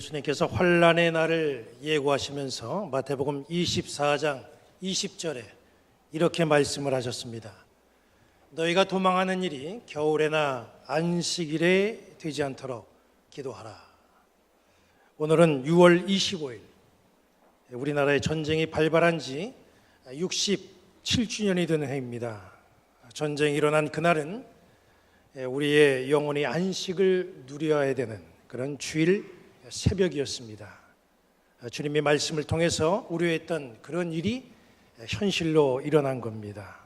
예수님께서 환난의 날을 예고하시면서 마태복음 24장 20절에 이렇게 말씀을 하셨습니다. 너희가 도망하는 일이 겨울에나 안식일에 되지 않도록 기도하라. 오늘은 6월 25일, 우리나라의 전쟁이 발발한 지 67주년이 되는 해입니다. 전쟁이 일어난 그날은 우리의 영혼이 안식을 누려야 되는 그런 주일 새벽이었습니다. 주님의 말씀을 통해서 우려했던 그런 일이 현실로 일어난 겁니다.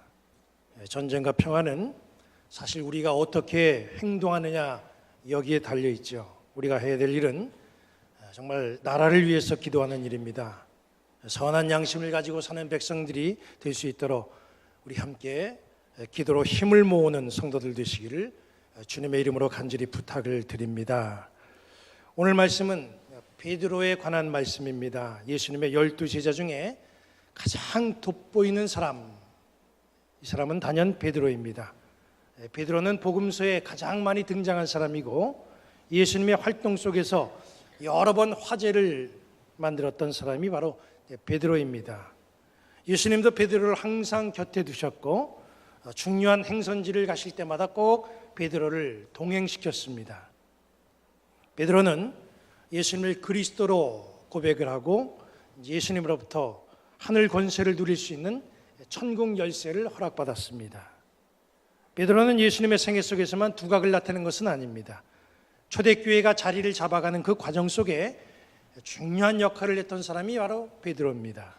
전쟁과 평화는 사실 우리가 어떻게 행동하느냐 여기에 달려있죠. 우리가 해야 될 일은 정말 나라를 위해서 기도하는 일입니다. 선한 양심을 가지고 사는 백성들이 될 수 있도록 우리 함께 기도로 힘을 모으는 성도들 되시기를 주님의 이름으로 간절히 부탁을 드립니다. 오늘 말씀은 베드로에 관한 말씀입니다. 예수님의 12제자 중에 가장 돋보이는 사람, 이 사람은 단연 베드로입니다. 베드로는 복음서에 가장 많이 등장한 사람이고 예수님의 활동 속에서 여러 번 화제를 만들었던 사람이 바로 베드로입니다. 예수님도 베드로를 항상 곁에 두셨고 중요한 행선지를 가실 때마다 꼭 베드로를 동행시켰습니다. 베드로는 예수님을 그리스도로 고백을 하고 예수님으로부터 하늘 권세를 누릴 수 있는 천국 열쇠를 허락받았습니다. 베드로는 예수님의 생애 속에서만 두각을 나타낸 것은 아닙니다. 초대교회가 자리를 잡아가는 그 과정 속에 중요한 역할을 했던 사람이 바로 베드로입니다.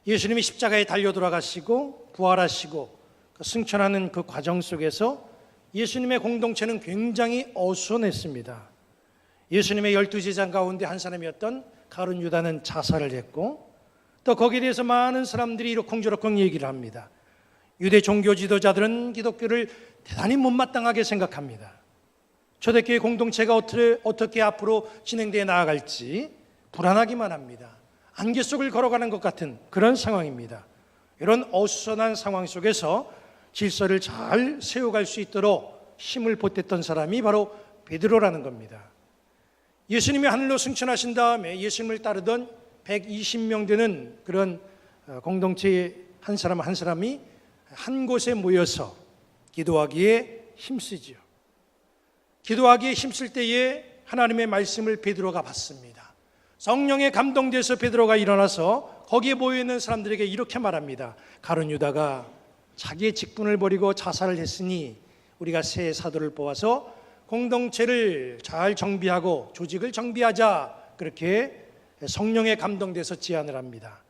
예수님이 십자가에 달려 돌아가시고 부활하시고 승천하는 그 과정 속에서 예수님의 공동체는 굉장히 어수선했습니다. 예수님의 12제자 가운데 한 사람이었던 가룟 유다는 자살을 했고 또 거기에 대해서 많은 사람들이 이러쿵저러쿵 얘기를 합니다. 유대 종교 지도자들은 기독교를 대단히 못마땅하게 생각합니다. 초대교회 공동체가 어떻게 앞으로 진행되어 나아갈지 불안하기만 합니다. 안개 속을 걸어가는 것 같은 그런 상황입니다. 이런 어수선한 상황 속에서 질서를 잘 세워갈 수 있도록 힘을 보탰던 사람이 바로 베드로라는 겁니다. 예수님이 하늘로 승천하신 다음에 예수님을 따르던 120명 되는 그런 공동체의 한 사람 한 사람이 한 곳에 모여서 기도하기에 힘쓰죠. 기도하기에 힘쓸 때에 하나님의 말씀을 베드로가 받습니다. 성령에 감동돼서 베드로가 일어나서 거기에 모여있는 사람들에게 이렇게 말합니다. 가룟 유다가 자기의 직분을 버리고 자살을 했으니 우리가 새 사도를 뽑아서 공동체를 잘 정비하고 조직을 정비하자, 그렇게 성령에 감동돼서 제안을 합니다.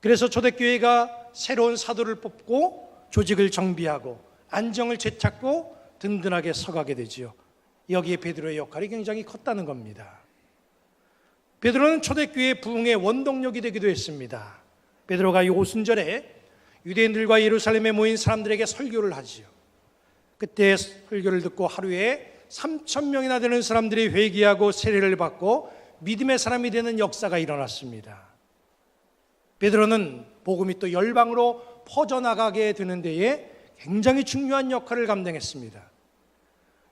그래서 초대교회가 새로운 사도를 뽑고 조직을 정비하고 안정을 되찾고 든든하게 서가게 되지요. 여기에 베드로의 역할이 굉장히 컸다는 겁니다. 베드로는 초대교회의 부흥의 원동력이 되기도 했습니다. 베드로가 이 오순절에 유대인들과 예루살렘에 모인 사람들에게 설교를 하지요. 그때 설교를 듣고 하루에 3,000명이나 되는 사람들이 회개하고 세례를 받고 믿음의 사람이 되는 역사가 일어났습니다. 베드로는 복음이 또 열방으로 퍼져나가게 되는 데에 굉장히 중요한 역할을 감당했습니다.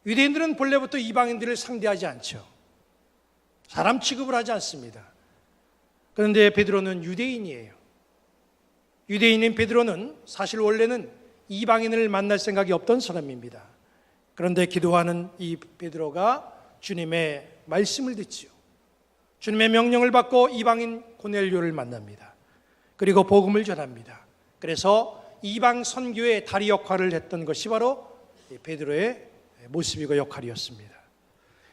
유대인들은 본래부터 이방인들을 상대하지 않죠. 사람 취급을 하지 않습니다. 그런데 베드로는 유대인이에요. 유대인인 베드로는 사실 원래는 이방인을 만날 생각이 없던 사람입니다. 그런데 기도하는 이 베드로가 주님의 말씀을 듣지요. 주님의 명령을 받고 이방인 고넬료를 만납니다. 그리고 복음을 전합니다. 그래서 이방 선교의 다리 역할을 했던 것이 바로 베드로의 모습이고 역할이었습니다.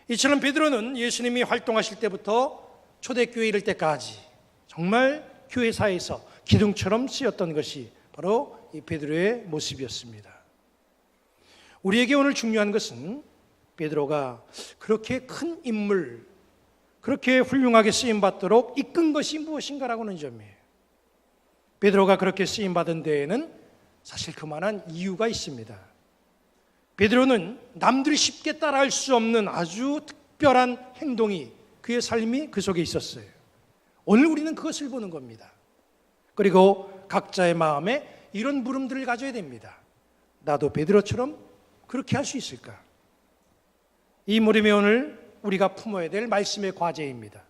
이처럼 베드로는 예수님이 활동하실 때부터 초대교회 이를 때까지 정말 교회사에서 기둥처럼 쓰였던 것이 바로 이 베드로의 모습이었습니다. 우리에게 오늘 중요한 것은 베드로가 그렇게 큰 인물, 그렇게 훌륭하게 쓰임받도록 이끈 것이 무엇인가라고는 점이에요. 베드로가 그렇게 쓰임받은 데에는 사실 그만한 이유가 있습니다. 베드로는 남들이 쉽게 따라할 수 없는 아주 특별한 행동이, 그의 삶이 그 속에 있었어요. 오늘 우리는 그것을 보는 겁니다. 그리고 각자의 마음에 이런 물음들을 가져야 됩니다. 나도 베드로처럼 그렇게 할 수 있을까? 이 무림에 오늘 우리가 품어야 될 말씀의 과제입니다.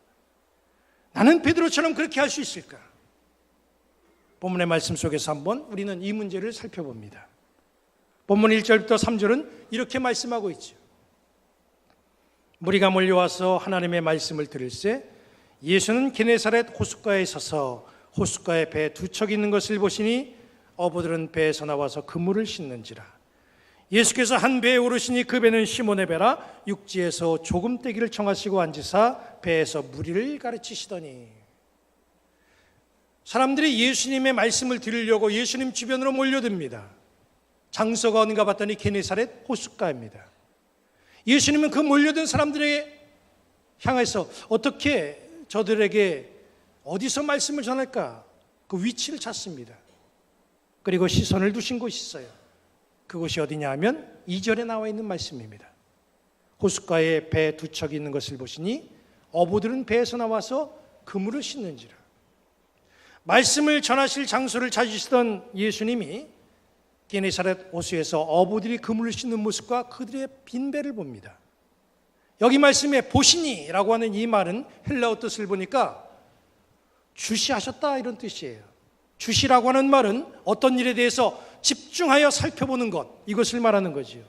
나는 베드로처럼 그렇게 할 수 있을까? 본문의 말씀 속에서 한번 우리는 이 문제를 살펴봅니다. 본문 1절부터 3절은 이렇게 말씀하고 있죠. 무리가 몰려와서 하나님의 말씀을 들을새 예수는 게네사렛 호숫가에 서서 호숫가에 배 두 척 있는 것을 보시니 어부들은 배에서 나와서 그물을 씻는지라. 예수께서 한 배에 오르시니 그 배는 시몬의 배라. 육지에서 조금 떼기를 청하시고 앉으사 배에서 무리를 가르치시더니. 사람들이 예수님의 말씀을 들으려고 예수님 주변으로 몰려듭니다. 장소가 어딘가 봤더니 게네사렛 호숫가입니다. 예수님은 그 몰려든 사람들에게 향해서 어떻게 저들에게 어디서 말씀을 전할까? 그 위치를 찾습니다. 그리고 시선을 두신 곳이 있어요. 그곳이 어디냐 하면 2절에 나와 있는 말씀입니다. 호숫가에 배 두 척이 있는 것을 보시니 어부들은 배에서 나와서 그물을 씻는지라. 말씀을 전하실 장소를 찾으시던 예수님이 게네사렛 호수에서 어부들이 그물을 씻는 모습과 그들의 빈 배를 봅니다. 여기 말씀에 보시니라고 하는 이 말은 헬라어 뜻을 보니까 주시하셨다 이런 뜻이에요. 주시라고 하는 말은 어떤 일에 대해서 집중하여 살펴보는 것, 이것을 말하는 거지요.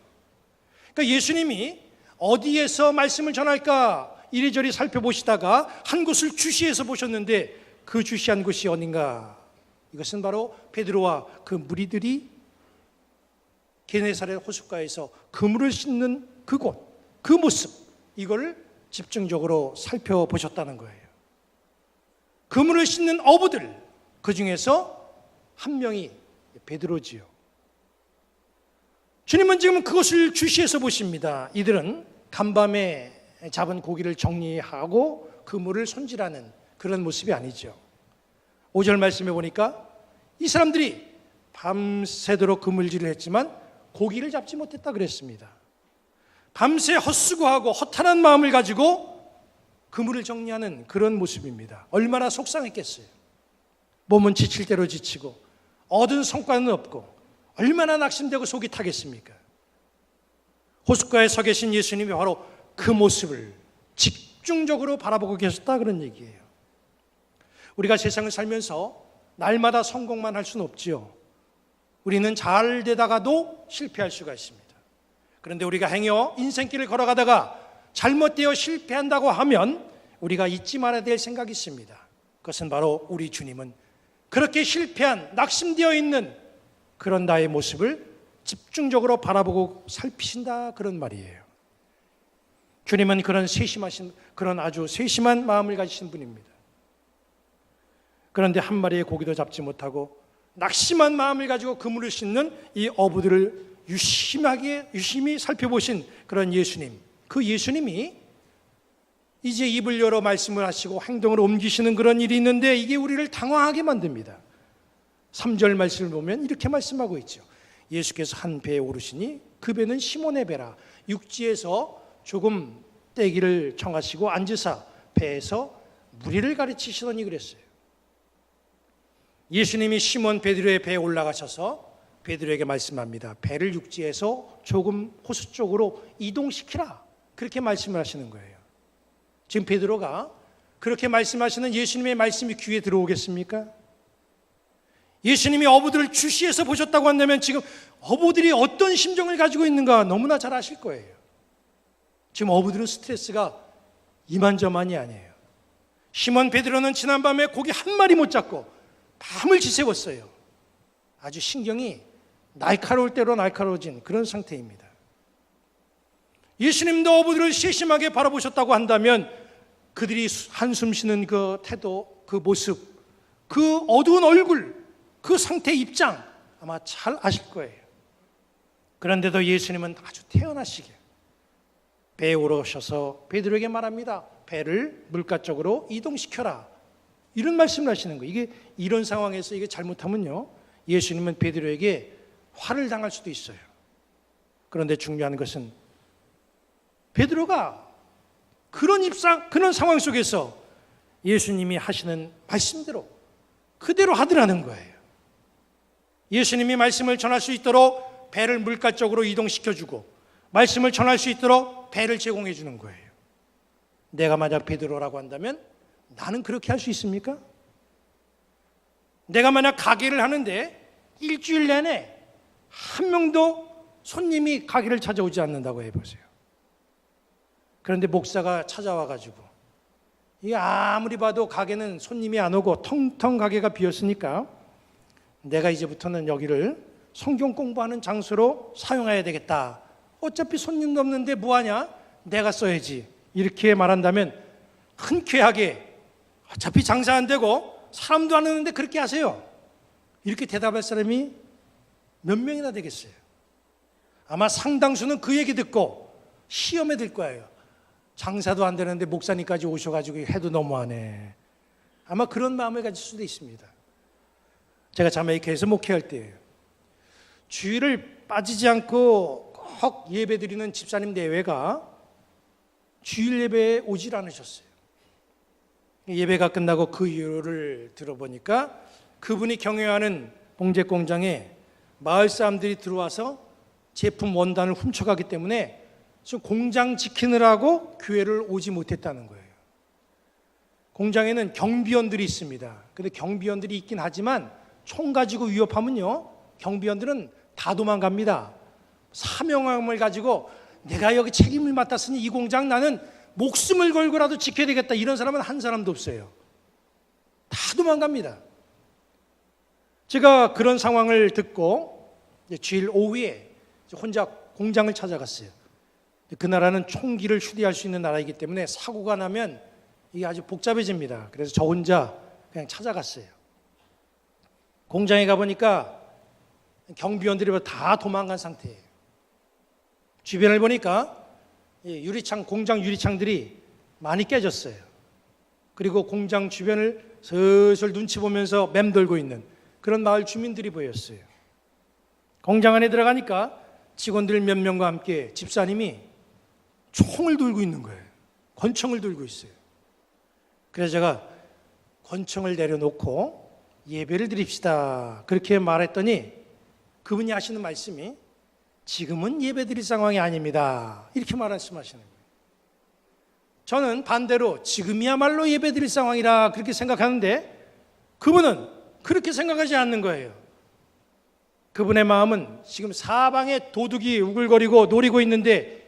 그러니까 예수님이 어디에서 말씀을 전할까 이리저리 살펴보시다가 한 곳을 주시해서 보셨는데 그 주시한 곳이 어딘가? 이것은 바로 베드로와 그 무리들이 게네사렛 호숫가에서 그물을 씻는 그곳, 그 모습, 이걸 집중적으로 살펴보셨다는 거예요. 그물을 씻는 어부들, 그 중에서 한 명이 베드로지요. 주님은 지금 그것을 주시해서 보십니다. 이들은 간밤에 잡은 고기를 정리하고 그물을 손질하는 그런 모습이 아니죠. 5절 말씀해 보니까 이 사람들이 밤새도록 그물질을 했지만 고기를 잡지 못했다 그랬습니다. 밤새 헛수고하고 허탄한 마음을 가지고 그물을 정리하는 그런 모습입니다. 얼마나 속상했겠어요. 몸은 지칠 대로 지치고 얻은 성과는 없고 얼마나 낙심되고 속이 타겠습니까? 호숫가에 서 계신 예수님이 바로 그 모습을 집중적으로 바라보고 계셨다 그런 얘기예요. 우리가 세상을 살면서 날마다 성공만 할 수는 없지요. 우리는 잘 되다가도 실패할 수가 있습니다. 그런데 우리가 행여 인생길을 걸어가다가 잘못되어 실패한다고 하면 우리가 잊지 말아야 될 생각이 있습니다. 그것은 바로 우리 주님은 그렇게 실패한 낙심되어 있는 그런 나의 모습을 집중적으로 바라보고 살피신다 그런 말이에요. 주님은 그런 아주 세심한 마음을 가지신 분입니다. 그런데 한 마리의 고기도 잡지 못하고 낙심한 마음을 가지고 그물을 씻는 이 어부들을 유심히 살펴보신 그런 예수님, 그 예수님이 이제 입을 열어 말씀을 하시고 행동을 옮기시는 그런 일이 있는데 이게 우리를 당황하게 만듭니다. 3절 말씀을 보면 이렇게 말씀하고 있죠. 예수께서 한 배에 오르시니 그 배는 시몬의 배라. 육지에서 조금 떼기를 청하시고 앉으사 배에서 무리를 가르치시더니 그랬어요. 예수님이 시몬 베드로의 배에 올라가셔서 베드로에게 말씀합니다. 배를 육지에서 조금 호수 쪽으로 이동시키라. 그렇게 말씀을 하시는 거예요. 지금 베드로가 그렇게 말씀하시는 예수님의 말씀이 귀에 들어오겠습니까? 예수님이 어부들을 주시해서 보셨다고 한다면 지금 어부들이 어떤 심정을 가지고 있는가 너무나 잘 아실 거예요. 지금 어부들은 스트레스가 이만저만이 아니에요. 시몬 베드로는 지난밤에 고기 한 마리 못 잡고 밤을 지새웠어요. 아주 신경이 날카로울 대로 날카로워진 그런 상태입니다. 예수님도 어부들을 세심하게 바라보셨다고 한다면 그들이 한숨 쉬는 그 태도, 그 모습, 그 어두운 얼굴, 그 상태 입장 아마 잘 아실 거예요. 그런데도 예수님은 아주 태연하시게 배에 오르셔서 베드로에게 말합니다. 배를 물가 쪽으로 이동시켜라. 이런 말씀을 하시는 거예요. 이게 이런 상황에서 이게 잘못하면요, 예수님은 베드로에게 화를 당할 수도 있어요. 그런데 중요한 것은 베드로가 그런 상황 속에서 예수님이 하시는 말씀대로 그대로 하더라는 거예요. 예수님이 말씀을 전할 수 있도록 배를 물가 쪽으로 이동시켜주고 말씀을 전할 수 있도록 배를 제공해 주는 거예요. 내가 만약 베드로라고 한다면 나는 그렇게 할 수 있습니까? 내가 만약 가게를 하는데 일주일 내내 한 명도 손님이 가게를 찾아오지 않는다고 해보세요. 그런데 목사가 찾아와가지고 이게 아무리 봐도 가게는 손님이 안 오고 텅텅 가게가 비었으니까 내가 이제부터는 여기를 성경 공부하는 장소로 사용해야 되겠다. 어차피 손님도 없는데 뭐하냐? 내가 써야지. 이렇게 말한다면 흔쾌하게 어차피 장사 안 되고 사람도 안 오는데 그렇게 하세요. 이렇게 대답할 사람이 몇 명이나 되겠어요? 아마 상당수는 그 얘기 듣고 시험에 들 거예요. 장사도 안 되는데 목사님까지 오셔가지고 해도 너무하네. 아마 그런 마음을 가질 수도 있습니다. 제가 자메이카에서 목회할 때예요. 주일을 빠지지 않고 꼭 예배 드리는 집사님 대회가 주일 예배에 오질 않으셨어요. 예배가 끝나고 그 이유를 들어보니까 그분이 경영하는 봉제 공장에 마을 사람들이 들어와서 제품 원단을 훔쳐가기 때문에 지금 공장 지키느라고 교회를 오지 못했다는 거예요. 공장에는 경비원들이 있습니다. 근데 경비원들이 있긴 하지만 총 가지고 위협하면요, 경비원들은 다 도망갑니다. 사명함을 가지고 내가 여기 책임을 맡았으니 이 공장 나는 목숨을 걸고라도 지켜야 되겠다, 이런 사람은 한 사람도 없어요. 다 도망갑니다. 제가 그런 상황을 듣고 주일 오후에 혼자 공장을 찾아갔어요. 그 나라는 총기를 휴대할 수 있는 나라이기 때문에 사고가 나면 이게 아주 복잡해집니다. 그래서 저 혼자 그냥 찾아갔어요. 공장에 가보니까 경비원들이 다 도망간 상태예요. 주변을 보니까 유리창, 공장 유리창들이 많이 깨졌어요. 그리고 공장 주변을 슬슬 눈치 보면서 맴돌고 있는 그런 마을 주민들이 보였어요. 공장 안에 들어가니까 직원들 몇 명과 함께 집사님이 총을 들고 있는 거예요. 권총을 들고 있어요. 그래서 제가 권총을 내려놓고 예배를 드립시다, 그렇게 말했더니 그분이 하시는 말씀이 지금은 예배 드릴 상황이 아닙니다, 이렇게 말씀하시는 거예요. 저는 반대로 지금이야말로 예배 드릴 상황이라 그렇게 생각하는데 그분은 그렇게 생각하지 않는 거예요. 그분의 마음은 지금 사방에 도둑이 우글거리고 노리고 있는데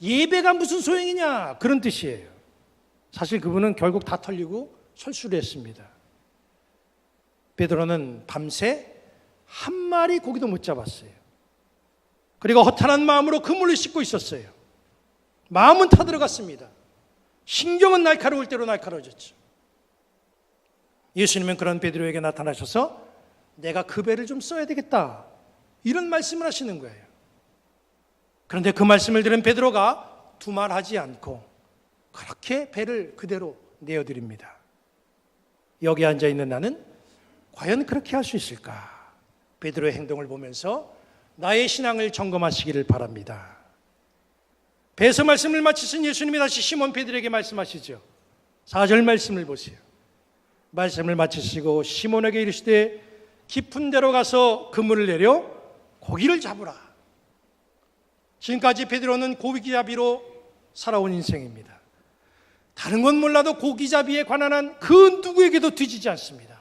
예배가 무슨 소용이냐, 그런 뜻이에요. 사실 그분은 결국 다 털리고 설수를 했습니다. 베드로는 밤새 한 마리 고기도 못 잡았어요. 그리고 허탄한 마음으로 그물을 씻고 있었어요. 마음은 타들어갔습니다. 신경은 날카로울 대로 날카로워졌죠. 예수님은 그런 베드로에게 나타나셔서 내가 그 배를 좀 써야 되겠다, 이런 말씀을 하시는 거예요. 그런데 그 말씀을 들은 베드로가 두말하지 않고 그렇게 배를 그대로 내어드립니다. 여기 앉아있는 나는 과연 그렇게 할 수 있을까? 베드로의 행동을 보면서 나의 신앙을 점검하시기를 바랍니다. 배에서 말씀을 마치신 예수님이 다시 시몬 베드로에게 말씀하시죠. 4절 말씀을 보세요. 말씀을 마치시고 시몬에게 이르시되 깊은 데로 가서 그물을 내려 고기를 잡으라. 지금까지 베드로는 고기잡이로 살아온 인생입니다. 다른 건 몰라도 고기잡이에 관한 한 그 누구에게도 뒤지지 않습니다.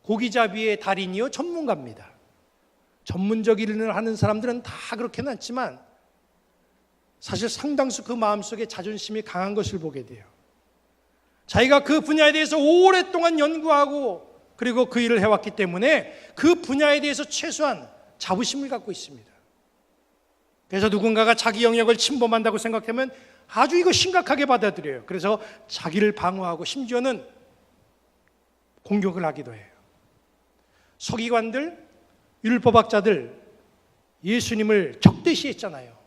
고기잡이의 달인이요 전문가입니다. 전문적 일을 하는 사람들은 다 그렇게는 않지만 사실 상당수 그 마음속에 자존심이 강한 것을 보게 돼요. 자기가 그 분야에 대해서 오랫동안 연구하고 그리고 그 일을 해왔기 때문에 그 분야에 대해서 최소한 자부심을 갖고 있습니다. 그래서 누군가가 자기 영역을 침범한다고 생각하면 아주 이거 심각하게 받아들여요. 그래서 자기를 방어하고 심지어는 공격을 하기도 해요. 서기관들, 율법학자들 예수님을 적대시했잖아요.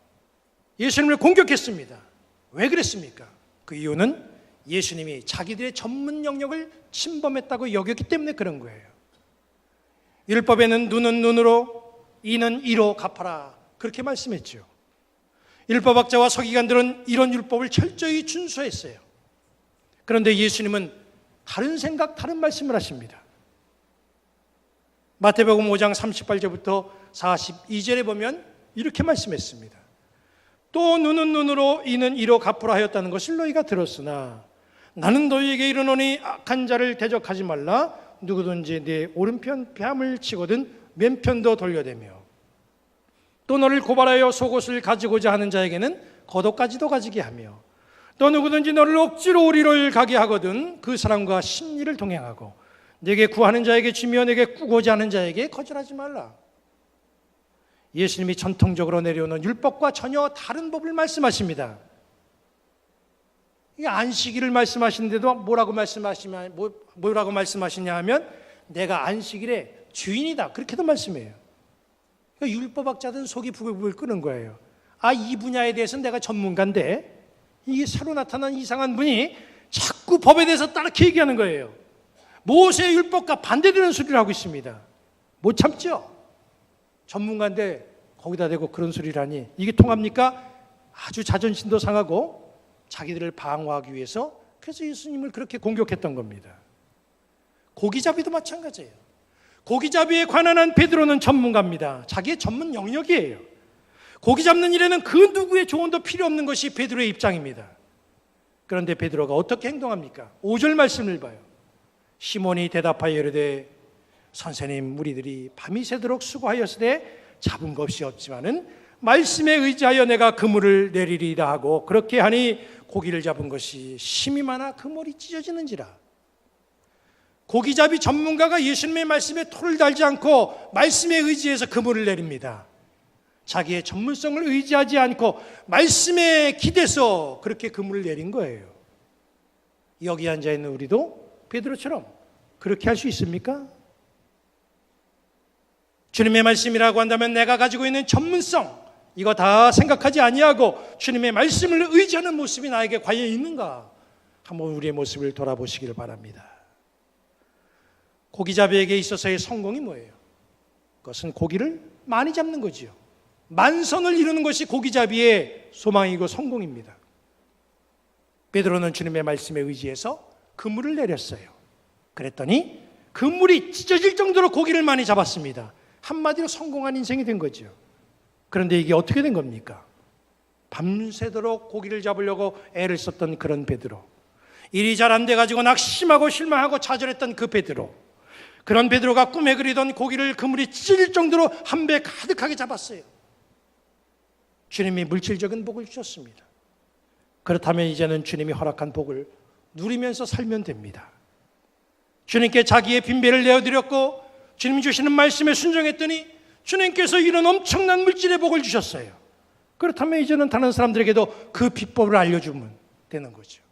예수님을 공격했습니다. 왜 그랬습니까? 그 이유는 예수님이 자기들의 전문 영역을 침범했다고 여겼기 때문에 그런 거예요. 율법에는 눈은 눈으로, 이는 이로 갚아라, 그렇게 말씀했죠. 율법학자와 서기관들은 이런 율법을 철저히 준수했어요. 그런데 예수님은 다른 생각, 다른 말씀을 하십니다. 마태복음 5장 38절부터 42절에 보면 이렇게 말씀했습니다. 또 눈은 눈으로 이는 이로 갚으라 하였다는 것을 너희가 들었으나 나는 너희에게 이르노니 악한 자를 대적하지 말라. 누구든지 네 오른편 뺨을 치거든 왼편도 돌려대며 또 너를 고발하여 속옷을 가지고자 하는 자에게는 겉옷까지도 가지게 하며 또 누구든지 너를 억지로 우리를 가게 하거든 그 사람과 심리를 동행하고 내게 구하는 자에게 주며 내게 꾸고자 하는 자에게 거절하지 말라. 예수님이 전통적으로 내려오는 율법과 전혀 다른 법을 말씀하십니다. 이 안식일을 말씀하시는데도 뭐라고 말씀하시냐 하면 내가 안식일의 주인이다, 그렇게도 말씀해요. 그러니까 율법학자들은 속이 부글부글 끓는 거예요. 이 분야에 대해서는 내가 전문가인데 이 새로 나타난 이상한 분이 자꾸 법에 대해서 따르게 얘기하는 거예요. 모세의 율법과 반대되는 소리를 하고 있습니다. 못 참죠. 전문가인데 거기다 대고 그런 소리를 하니 이게 통합니까? 아주 자존심도 상하고 자기들을 방어하기 위해서 그래서 예수님을 그렇게 공격했던 겁니다. 고기잡이도 마찬가지예요. 고기잡이에 관한 한 베드로는 전문가입니다. 자기의 전문 영역이에요. 고기 잡는 일에는 그 누구의 조언도 필요 없는 것이 베드로의 입장입니다. 그런데 베드로가 어떻게 행동합니까? 5절 말씀을 봐요. 시몬이 대답하여 이르되 선생님, 우리들이 밤이 새도록 수고하였으되 잡은 것이 없지만은 말씀에 의지하여 내가 그물을 내리리다 하고 그렇게 하니 고기를 잡은 것이 심이 많아 그물이 찢어지는지라. 고기잡이 전문가가 예수님의 말씀에 토를 달지 않고 말씀에 의지해서 그물을 내립니다. 자기의 전문성을 의지하지 않고 말씀에 기대서 그렇게 그물을 내린 거예요. 여기 앉아있는 우리도 베드로처럼 그렇게 할 수 있습니까? 주님의 말씀이라고 한다면 내가 가지고 있는 전문성 이거 다 생각하지 아니하고 주님의 말씀을 의지하는 모습이 나에게 과연 있는가? 한번 우리의 모습을 돌아보시길 바랍니다. 고기잡이에게 있어서의 성공이 뭐예요? 그것은 고기를 많이 잡는 거지요. 만선을 이루는 것이 고기잡이의 소망이고 성공입니다. 베드로는 주님의 말씀에 의지해서 그물을 내렸어요. 그랬더니 그물이 찢어질 정도로 고기를 많이 잡았습니다. 한마디로 성공한 인생이 된 거죠. 그런데 이게 어떻게 된 겁니까? 밤새도록 고기를 잡으려고 애를 썼던 그런 베드로, 일이 잘 안 돼가지고 낙심하고 실망하고 좌절했던 그 베드로, 그런 베드로가 꿈에 그리던 고기를 그물이 찢어질 정도로 한 배 가득하게 잡았어요. 주님이 물질적인 복을 주셨습니다. 그렇다면 이제는 주님이 허락한 복을 누리면서 살면 됩니다. 주님께 자기의 빈배를 내어드렸고 주님 주시는 말씀에 순종했더니 주님께서 이런 엄청난 물질의 복을 주셨어요. 그렇다면 이제는 다른 사람들에게도 그 비법을 알려주면 되는 거죠.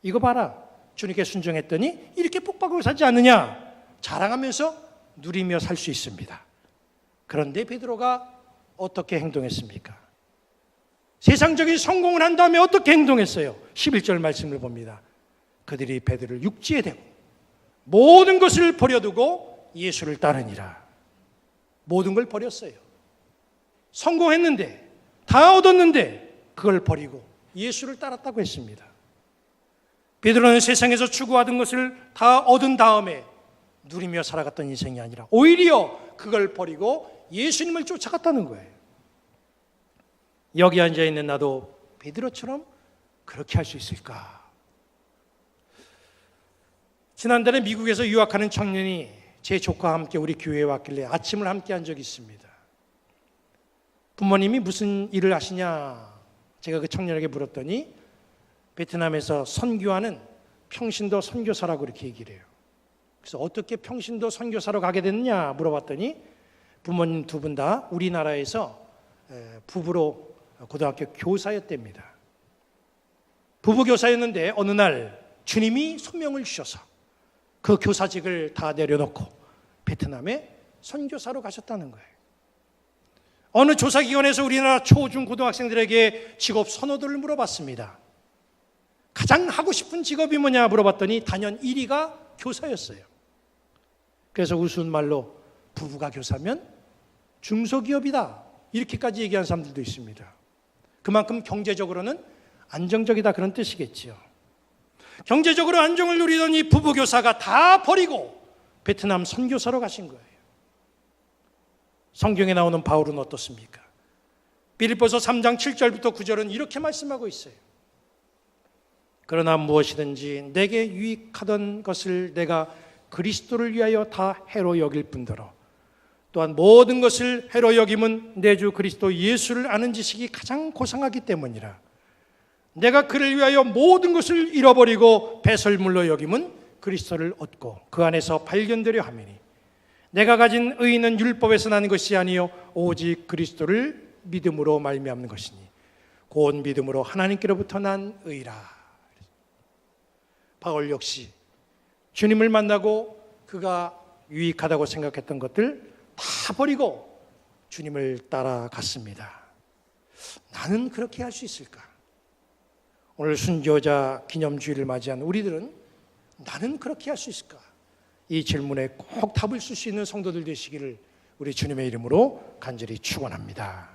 이거 봐라, 주님께 순종했더니 이렇게 복받고 살지 않느냐 자랑하면서 누리며 살 수 있습니다. 그런데 베드로가 어떻게 행동했습니까? 세상적인 성공을 한 다음에 어떻게 행동했어요? 11절 말씀을 봅니다. 그들이 베드로를 육지에 대고 모든 것을 버려두고 예수를 따르니라. 모든 걸 버렸어요. 성공했는데, 다 얻었는데 그걸 버리고 예수를 따랐다고 했습니다. 베드로는 세상에서 추구하던 것을 다 얻은 다음에 누리며 살아갔던 인생이 아니라 오히려 그걸 버리고 예수님을 쫓아갔다는 거예요. 여기 앉아있는 나도 베드로처럼 그렇게 할 수 있을까? 지난달에 미국에서 유학하는 청년이 제 조카와 함께 우리 교회에 왔길래 아침을 함께 한 적이 있습니다. 부모님이 무슨 일을 하시냐? 제가 그 청년에게 물었더니 베트남에서 선교하는 평신도 선교사라고 이렇게 얘기를 해요. 그래서 어떻게 평신도 선교사로 가게 됐느냐 물어봤더니 부모님 두 분 다 우리나라에서 부부로 고등학교 교사였답니다. 부부 교사였는데 어느 날 주님이 소명을 주셔서 그 교사직을 다 내려놓고 베트남에 선교사로 가셨다는 거예요. 어느 조사기관에서 우리나라 초, 중, 고등학생들에게 직업 선호도를 물어봤습니다. 가장 하고 싶은 직업이 뭐냐 물어봤더니 단연 1위가 교사였어요. 그래서 우스운 말로 부부가 교사면 중소기업이다 이렇게까지 얘기하는 사람들도 있습니다. 그만큼 경제적으로는 안정적이다 그런 뜻이겠지요. 경제적으로 안정을 누리던 이 부부교사가 다 버리고 베트남 선교사로 가신 거예요. 성경에 나오는 바울은 어떻습니까? 빌립보서 3장 7절부터 9절은 이렇게 말씀하고 있어요. 그러나 무엇이든지 내게 유익하던 것을 내가 그리스도를 위하여 다 해로 여길 뿐더러 또한 모든 것을 해로 여김은 내 주 그리스도 예수를 아는 지식이 가장 고상하기 때문이라. 내가 그를 위하여 모든 것을 잃어버리고 배설물로 여김은 그리스도를 얻고 그 안에서 발견되려 함이니 내가 가진 의는 율법에서 난 것이 아니요 오직 그리스도를 믿음으로 말미암는 것이니 곧 믿음으로 하나님께로부터 난 의라. 바울 역시 주님을 만나고 그가 유익하다고 생각했던 것들 다 버리고 주님을 따라갔습니다. 나는 그렇게 할 수 있을까? 오늘 순교자 기념주일을 맞이한 우리들은 나는 그렇게 할 수 있을까? 이 질문에 꼭 답을 쓸 수 있는 성도들 되시기를 우리 주님의 이름으로 간절히 축원합니다.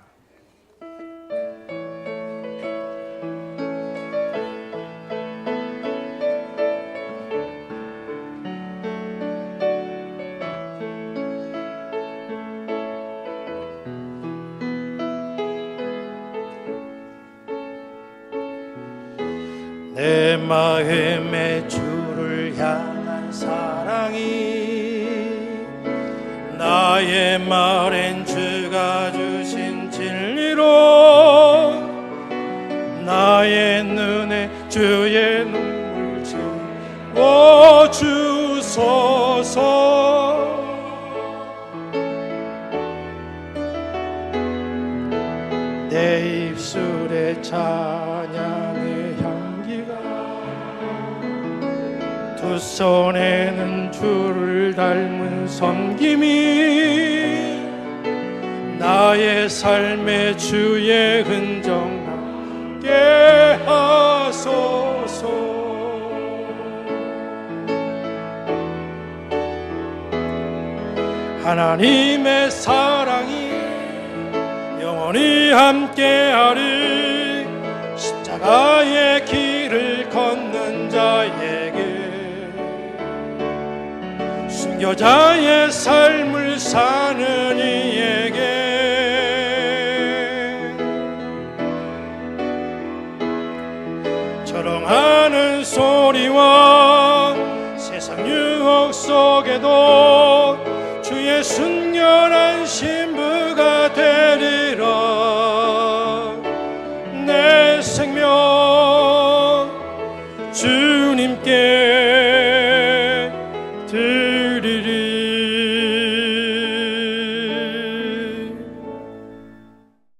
내 마음의 주를 향한 사랑이 나의 말엔 주가 주신 진리로 나의 눈에 주의 눈물 채워주소서. 내 입술에 찬양의 향기가 두 손에는 주를 닮은 섬김이 나의 삶의 주의 흔적 남게 하소서. 하나님의 사랑이 영원히 함께하리. 십자가의 길을 걷는 자에게 순교자의 삶을 사는 이에게 조롱하는 소리와 세상 유혹 속에도 주의 순